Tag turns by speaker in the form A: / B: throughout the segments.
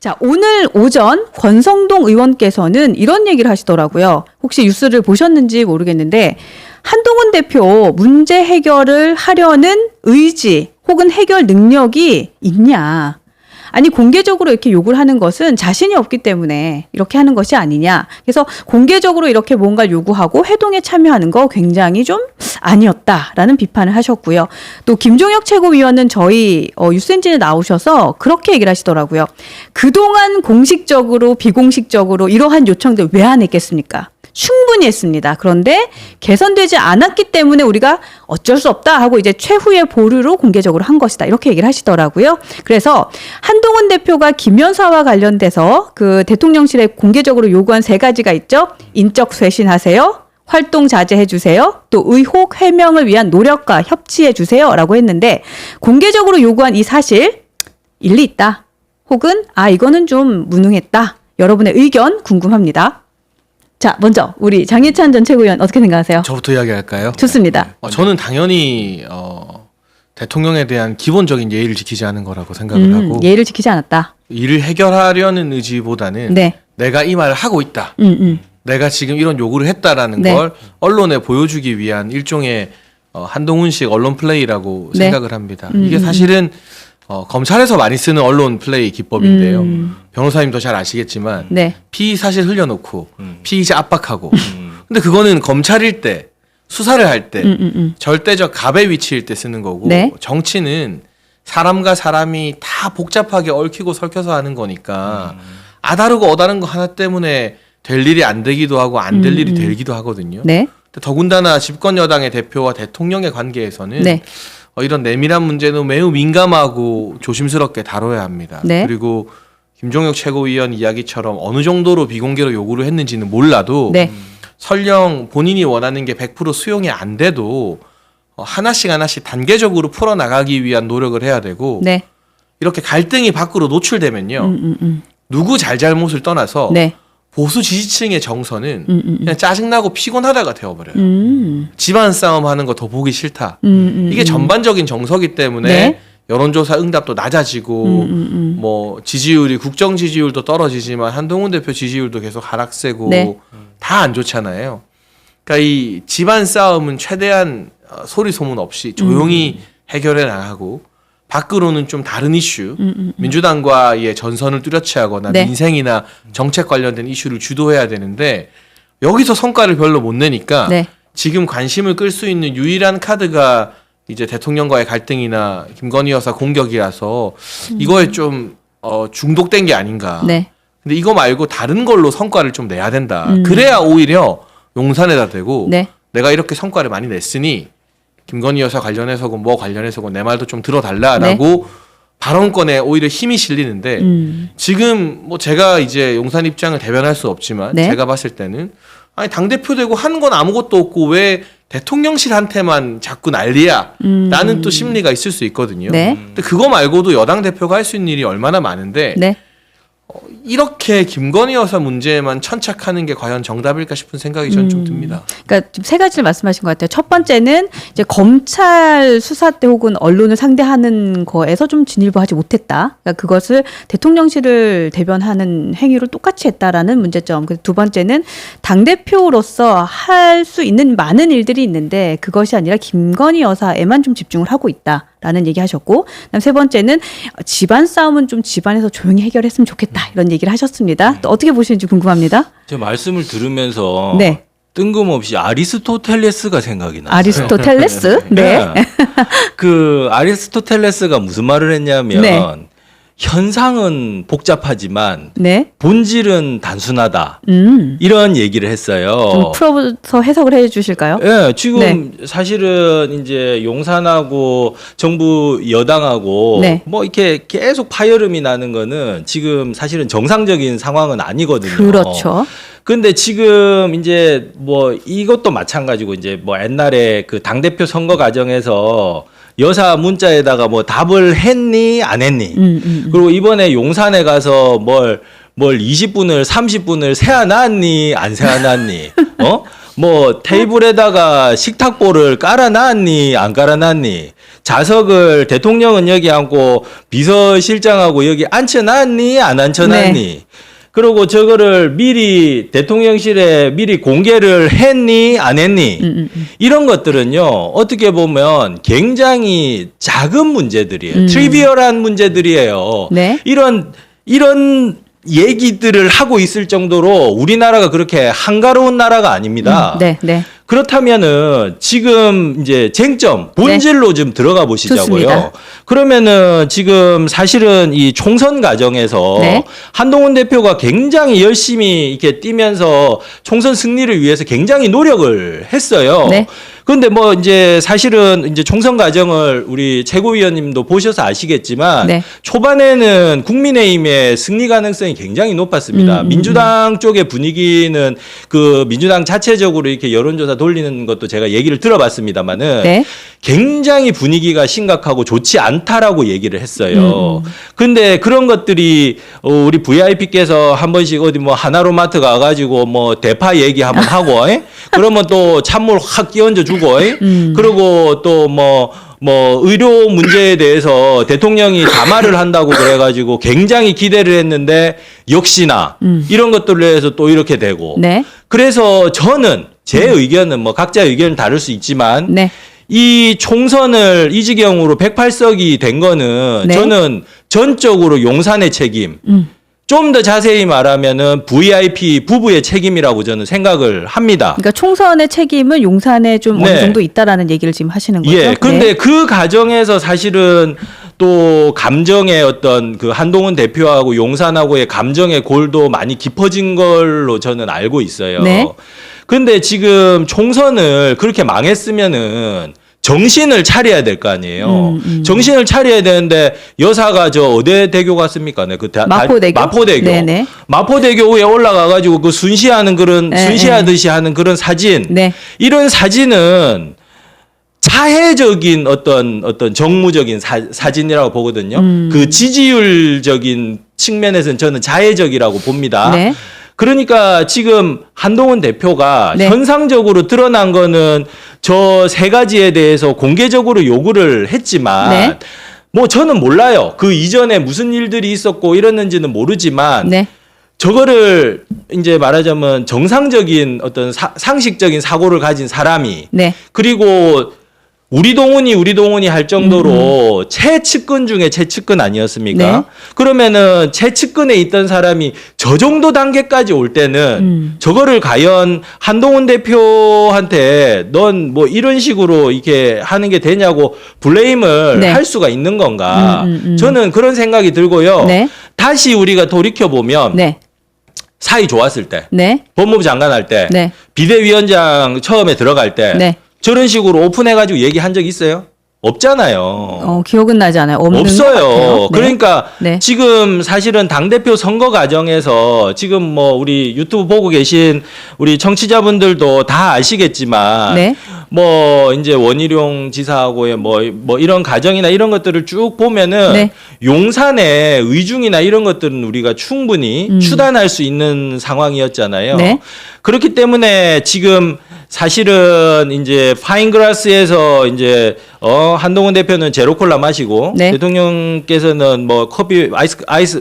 A: 자, 오늘 오전 권성동 의원께서는 이런 얘기를 하시더라고요. 혹시 뉴스를 보셨는지 모르겠는데 한동훈 대표 문제 해결을 하려는 의지 혹은 해결 능력이 있냐. 아니 공개적으로 이렇게 욕을 하는 것은 자신이 없기 때문에 이렇게 하는 것이 아니냐. 그래서 공개적으로 이렇게 뭔가를 요구하고 회동에 참여하는 거 굉장히 좀 아니었다라는 비판을 하셨고요. 또 김종혁 최고위원은 저희 뉴스엔진에 나오셔서 그렇게 얘기를 하시더라고요. 그동안 공식적으로 비공식적으로 이러한 요청들 왜 안 했겠습니까? 충분히 했습니다. 그런데 개선되지 않았기 때문에 우리가 어쩔 수 없다 하고 이제 최후의 보류로 공개적으로 한 것이다. 이렇게 얘기를 하시더라고요. 그래서 한동훈 대표가 김여사와 관련돼서 그 대통령실에 공개적으로 요구한 3가지가 있죠. 인적 쇄신하세요. 활동 자제해 주세요. 또 의혹 해명을 위한 노력과 협치해 주세요라고 했는데 공개적으로 요구한 이 사실 일리 있다. 혹은 이거는 좀 무능했다. 여러분의 의견 궁금합니다. 자, 먼저 우리 장예찬 전 최고위원 어떻게 생각하세요?
B: 저부터 이야기할까요?
A: 좋습니다.
B: 저는 당연히 대통령에 대한 기본적인 예의를 지키지 않은 거라고 생각을 하고
A: 예의를 지키지 않았다.
B: 이를 해결하려는 의지보다는
A: 네.
B: 내가 이 말을 하고 있다. 내가 지금 이런 요구를 했다라는
A: 네.
B: 걸 언론에 보여주기 위한 일종의 한동훈식 언론 플레이라고
A: 네.
B: 생각을 합니다. 이게 사실은 검찰에서 많이 쓰는 언론 플레이 기법인데요. 변호사님도 잘 아시겠지만
A: 네.
B: 피의 사실 흘려놓고 피의자 압박하고 근데 그거는 검찰일 때 수사를 할 때 절대적 갑의 위치일 때 쓰는 거고
A: 네.
B: 정치는 사람과 사람이 다 복잡하게 얽히고 설켜서 하는 거니까 아다르고 어다른 거 하나 때문에 될 일이 안 되기도 하고 안 될 일이 되기도 하거든요.
A: 네.
B: 더군다나 집권 여당의 대표와 대통령의 관계에서는
A: 네.
B: 이런 내밀한 문제는 매우 민감하고 조심스럽게 다뤄야 합니다.
A: 네.
B: 그리고 김종혁 최고위원 이야기처럼 어느 정도로 비공개로 요구를 했는지는 몰라도
A: 네.
B: 설령 본인이 원하는 게 100% 수용이 안 돼도 하나씩 단계적으로 풀어나가기 위한 노력을 해야 되고
A: 네.
B: 이렇게 갈등이 밖으로 노출되면요. 누구 잘잘못을 떠나서
A: 네.
B: 보수 지지층의 정서는 그냥 짜증나고 피곤하다가 되어버려요. 집안 싸움 하는 거 더 보기 싫다. 이게 전반적인 정서기 때문에
A: 네.
B: 여론조사 응답도 낮아지고 뭐 지지율이 국정 지지율도 떨어지지만 한동훈 대표 지지율도 계속 하락세고
A: 네.
B: 다 안 좋잖아요. 그러니까 이 집안 싸움은 최대한 소리 소문 없이 조용히 해결해 나가고 밖으로는 좀 다른 이슈, 민주당과의 전선을 뚜렷이 하거나
A: 네.
B: 민생이나 정책 관련된 이슈를 주도해야 되는데 여기서 성과를 별로 못 내니까
A: 네.
B: 지금 관심을 끌 수 있는 유일한 카드가 이제 대통령과의 갈등이나 김건희 여사 공격이라서 이거에 좀 중독된 게 아닌가.
A: 네.
B: 근데 이거 말고 다른 걸로 성과를 좀 내야 된다. 그래야 오히려 용산에다 대고
A: 네.
B: 내가 이렇게 성과를 많이 냈으니 김건희 여사 관련해서건 뭐 관련해서건 내 말도 좀 들어달라라고
A: 네.
B: 발언권에 오히려 힘이 실리는데 지금 뭐 제가 이제 용산 입장을 대변할 수 없지만
A: 네.
B: 제가 봤을 때는 아니 당대표 되고 한 건 아무것도 없고 왜 대통령실한테만 자꾸 난리야 라는 또 심리가 있을 수 있거든요.
A: 네.
B: 근데 그거 말고도 여당 대표가 할 수 있는 일이 얼마나 많은데
A: 네.
B: 이렇게 김건희 여사 문제에만 천착하는 게 과연 정답일까 싶은 생각이 저는 좀 듭니다.
A: 그러니까 좀 3가지를 말씀하신 것 같아요. 첫 번째는 이제 검찰 수사 때 혹은 언론을 상대하는 거에서 좀 진일보하지 못했다. 그러니까 그것을 대통령실을 대변하는 행위를 똑같이 했다라는 문제점. 그래서 두 번째는 당 대표로서 할 수 있는 많은 일들이 있는데 그것이 아니라 김건희 여사에만 좀 집중을 하고 있다라는 얘기하셨고, 그다음 3번째는 집안 싸움은 좀 집안에서 조용히 해결했으면 좋겠다 이런 얘기를 하셨습니다. 또 어떻게 보시는지 궁금합니다.
C: 제 말씀을 들으면서
A: 네.
C: 뜬금없이 아리스토텔레스가 생각이 났어요.
A: 아리스토텔레스? 네.
C: 그 아리스토텔레스가 무슨 말을 했냐면
A: 네.
C: 현상은 복잡하지만
A: 네.
C: 본질은 단순하다. 이런 얘기를 했어요.
A: 좀 풀어서 해석을 해 주실까요?
C: 예, 지금 사실은 이제 용산하고 정부 여당하고
A: 네.
C: 뭐 이렇게 계속 파열음이 나는 거는 지금 사실은 정상적인 상황은 아니거든요.
A: 그렇죠.
C: 근데 지금 이제 뭐 이것도 마찬가지고 이제 뭐 옛날에 그 당대표 선거 과정에서 여사 문자에다가 뭐 답을 했니 안 했니 그리고 이번에 용산에 가서 뭘 20분을 30분을 세안놨니 안 세안놨니 뭐 테이블에다가 식탁보를 깔아놨니 안 깔아놨니, 자석을 대통령은 여기 앉고 비서실장하고 여기 앉혀놨니 안 앉혀놨니,
A: 네.
C: 그리고 저거를 미리 대통령실에 미리 공개를 했니 안 했니, 이런 것들은요 어떻게 보면 굉장히 작은 문제들이에요. 트리비얼한 문제들이에요.
A: 네.
C: 이런 얘기들을 하고 있을 정도로 우리나라가 그렇게 한가로운 나라가 아닙니다.
A: 네, 네.
C: 그렇다면은 지금 이제 쟁점 본질로 좀 들어가 보시자고요.
A: 좋습니다.
C: 그러면은 지금 사실은 이 총선 과정에서
A: 네.
C: 한동훈 대표가 굉장히 열심히 이렇게 뛰면서 총선 승리를 위해서 굉장히 노력을 했어요.
A: 네.
C: 그런데 뭐 이제 사실은 이제 총선 과정을 우리 최고위원님도 보셔서 아시겠지만
A: 네.
C: 초반에는 국민의힘의 승리 가능성이 굉장히 높았습니다. 민주당 쪽의 분위기는 그 민주당 자체적으로 이렇게 여론조사 돌리는 것도 제가 얘기를 들어봤습니다만은
A: 네.
C: 굉장히 분위기가 심각하고 좋지 않다라고 얘기를 했어요. 근데 그런 것들이 우리 VIP께서 한 번씩 어디 뭐 하나로마트 가가지고 뭐 대파 얘기 한번 하고, 그러면 또 찬물 확 끼얹어 주고, 그리고 또 뭐 의료 문제에 대해서 대통령이 담화를 한다고 그래가지고 굉장히 기대를 했는데 역시나 이런 것들로 해서 또 이렇게 되고.
A: 네.
C: 그래서 저는 제 의견은 뭐 각자 의견을 다를 수 있지만
A: 네.
C: 이 총선을 이 지경으로 108석이 된 거는
A: 네.
C: 저는 전적으로 용산의 책임, 좀 더 자세히 말하면은 VIP 부부의 책임이라고 저는 생각을 합니다.
A: 그러니까 총선의 책임은 용산에 좀 어느
C: 네.
A: 정도 있다라는 얘기를 지금 하시는 거죠.
C: 예. 근데
A: 네.
C: 그 과정에서 사실은 또 감정의 어떤 그 한동훈 대표하고 용산하고의 감정의 골도 많이 깊어진 걸로 저는 알고 있어요.
A: 네.
C: 근데 지금 총선을 그렇게 망했으면은 정신을 차려야 될 거 아니에요. 정신을 차려야 되는데 여사가 저 어디 대교 갔습니까? 네, 그
A: 마포대교.
C: 마포대교.
A: 네네.
C: 마포대교에 올라가가지고 그 순시하는 그런
A: 네,
C: 순시하듯이 하는 그런 사진.
A: 네.
C: 이런 사진은 자해적인 어떤 정무적인 사진이라고 보거든요. 그 지지율적인 측면에서는 저는 자해적이라고 봅니다.
A: 네.
C: 그러니까 지금 한동훈 대표가
A: 네.
C: 현상적으로 드러난 거는 저 세 가지에 대해서 공개적으로 요구를 했지만
A: 네.
C: 뭐 저는 몰라요. 그 이전에 무슨 일들이 있었고 이랬는지는 모르지만
A: 네.
C: 저거를 이제 말하자면 정상적인 어떤 상식적인 사고를 가진 사람이
A: 네.
C: 그리고 우리 동훈이 할 정도로 최측근 중에 최측근 아니었습니까?
A: 네.
C: 그러면은 최측근에 있던 사람이 저 정도 단계까지 올 때는 저거를 과연 한동훈 대표한테 넌 뭐 이런 식으로 이렇게 하는 게 되냐고 블레임을
A: 네.
C: 할 수가 있는 건가?
A: 음.
C: 저는 그런 생각이 들고요.
A: 네.
C: 다시 우리가 돌이켜 보면
A: 네.
C: 사이 좋았을 때,
A: 네.
C: 법무부 장관 할 때,
A: 네.
C: 비대위원장 처음에 들어갈 때
A: 네.
C: 저런 식으로 오픈해가지고 얘기한 적 있어요? 없잖아요.
A: 기억은 나지 않아요. 없는 것
C: 없어요.
A: 같아요. 네.
C: 그러니까
A: 네.
C: 지금 사실은 당대표 선거 과정에서 지금 뭐 우리 유튜브 보고 계신 우리 청취자분들도 다 아시겠지만
A: 네.
C: 뭐 이제 원희룡 지사하고의 뭐 이런 과정이나 이런 것들을 쭉 보면은
A: 네.
C: 용산의 의중이나 이런 것들은 우리가 충분히 추단할 수 있는 상황이었잖아요.
A: 네.
C: 그렇기 때문에 지금 사실은 이제 파인그라스에서 이제 한동훈 대표는 제로콜라 마시고
A: 네.
C: 대통령께서는 뭐 커피 아이스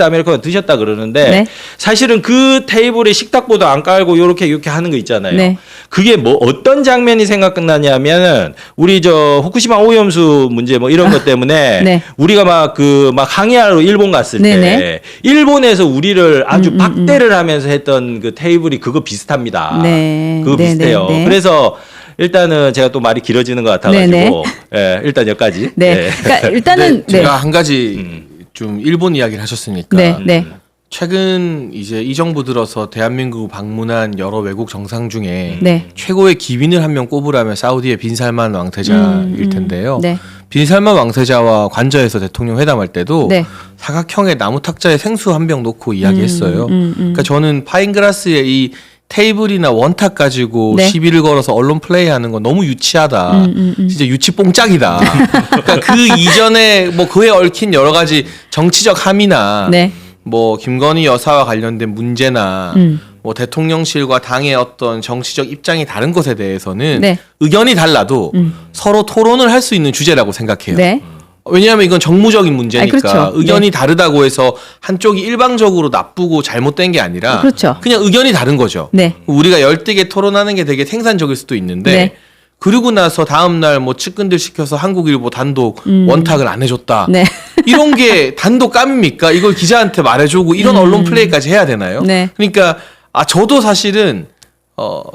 C: 아메리카노 드셨다 그러는데
A: 네.
C: 사실은 그 테이블에 식탁보도 안 깔고 요렇게 하는 거 있잖아요.
A: 네.
C: 그게 뭐 어떤 장면이 생각나냐면은 우리 저 후쿠시마 오염수 문제 뭐 이런 것 때문에
A: 네.
C: 우리가 막 항해하러 일본 갔을 때
A: 네네.
C: 일본에서 우리를 아주 박대를 하면서 했던 그 테이블이 그거 비슷합니다.
A: 네.
C: 그거
A: 네,
C: 비슷해요.
A: 네, 네.
C: 그래서 일단은 제가 또 말이 길어지는 것 같아가지고
A: 네네.
C: 예, 일단 여기까지.
A: 네. 그러니까 일단은
B: 제가
A: 네.
B: 한 가지 좀 일본 이야기를 하셨으니까
A: 네. 네.
B: 최근 이제 이 정부 들어서 대한민국 방문한 여러 외국 정상 중에
A: 네.
B: 최고의 기빈을 한 명 꼽으라면 사우디의 빈살만 왕세자일 텐데요.
A: 네.
B: 빈살만 왕세자와 관저에서 대통령 회담할 때도
A: 네.
B: 사각형의 나무 탁자에 생수 한 병 놓고 이야기했어요. 그러니까 저는 파인그라스의 이 테이블이나 원탁 가지고
A: 네.
B: 시비를 걸어서 언론 플레이하는 건 너무 유치하다. 진짜 유치 뽕짝이다. 그러니까 그 이전에 뭐 그에 얽힌 여러 가지 정치적 함의나
A: 네.
B: 뭐 김건희 여사와 관련된 문제나 뭐 대통령실과 당의 어떤 정치적 입장이 다른 것에 대해서는
A: 네.
B: 의견이 달라도 서로 토론을 할 수 있는 주제라고 생각해요.
A: 네.
B: 왜냐하면 이건 정무적인 문제니까
A: 그렇죠.
B: 의견이 다르다고 해서 한쪽이 일방적으로 나쁘고 잘못된 게 아니라
A: 그렇죠.
B: 그냥 의견이 다른 거죠.
A: 네.
B: 우리가 열되게 토론하는 게 되게 생산적일 수도 있는데
A: 네.
B: 그러고 나서 다음 날 뭐 측근들 시켜서 한국일보 단독 원탁을 안 해줬다.
A: 네.
B: 이런 게 단독 감입니까? 이걸 기자한테 말해주고 이런 언론 플레이까지 해야 되나요?
A: 네.
B: 그러니까 저도 사실은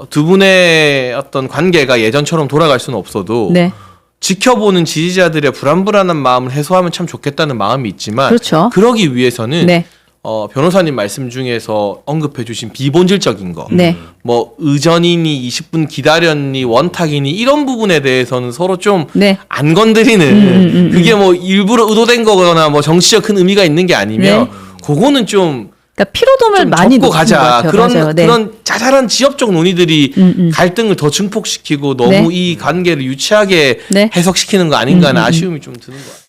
B: 두 분의 어떤 관계가 예전처럼 돌아갈 수는 없어도
A: 네.
B: 지켜보는 지지자들의 불안불안한 마음을 해소하면 참 좋겠다는 마음이 있지만
A: 그렇죠.
B: 그러기 위해서는
A: 네.
B: 변호사님 말씀 중에서 언급해주신 비본질적인 거,
A: 네.
B: 뭐 의전이니 20분 기다렸니 원탁이니 이런 부분에 대해서는 서로 좀 안
A: 네.
B: 건드리는 그게 뭐 일부러 의도된 거거나 뭐 정치적 큰 의미가 있는 게 아니면
A: 네.
B: 그거는 좀
A: 그러니까 피로dom을
B: 좀
A: 많이
B: 접고
A: 높인 것
B: 가자.
A: 같아요.
B: 그런
A: 맞아요. 네.
B: 그런 자잘한 지역적 논의들이 갈등을 더 증폭시키고 너무
A: 네.
B: 이 관계를 유치하게
A: 네.
B: 해석시키는 거 아닌가 하는 아쉬움이 좀 드는 것 같아요.